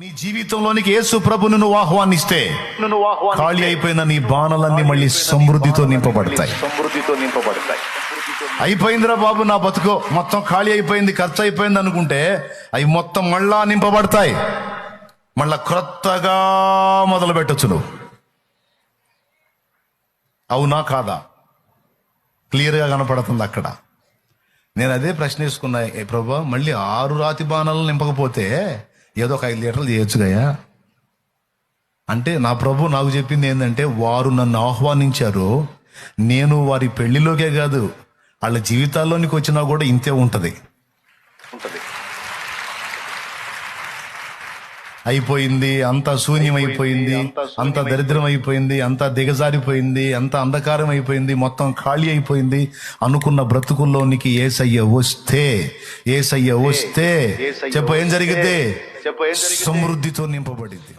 నీ జీవితంలోనికి యేసు ప్రభుని నువ్వు ఆహ్వానిస్తే ఖాళీ అయిపోయిన నీ బాణలన్నీ మళ్ళీ సమృద్ధితో నింపబడతాయి. అయిపోయిందిరా బాబు నా బతుకో, మొత్తం ఖాళీ అయిపోయింది, ఖర్చు అయిపోయింది అనుకుంటే అవి మొత్తం మళ్ళా నింపబడతాయి. మళ్ళా క్రొత్తగా మొదలు పెట్టొచ్చు నువ్వు. అవునా కాదా? క్లియర్గా కనపడుతుంది అక్కడ. నేను అదే ప్రశ్న వేసుకున్నా, ఏ ప్రభా మళ్ళీ 6 రాతి బాణాలను నింపకపోతే ఏదో ఒక 5 లీటర్లు చేయొచ్చు గయా అంటే, నా ప్రభు నాకు చెప్పింది ఏంటంటే, వారు నన్ను ఆహ్వానించారు, నేను వారి పెళ్లిలోకే కాదు వాళ్ళ జీవితాల్లోనికి వచ్చినా కూడా ఇంతే ఉంటది. అయిపోయింది, అంత శూన్యం అయిపోయింది, అంత దరిద్రం అయిపోయింది, అంత దిగజారిపోయింది, అంత అంధకారం అయిపోయింది, మొత్తం ఖాళీ అయిపోయింది అనుకున్న బ్రతుకుల్లోనికి యేసయ్య వస్తే చెప్ప ఏం జరిగితే సమృద్ధితో నింపబడింది.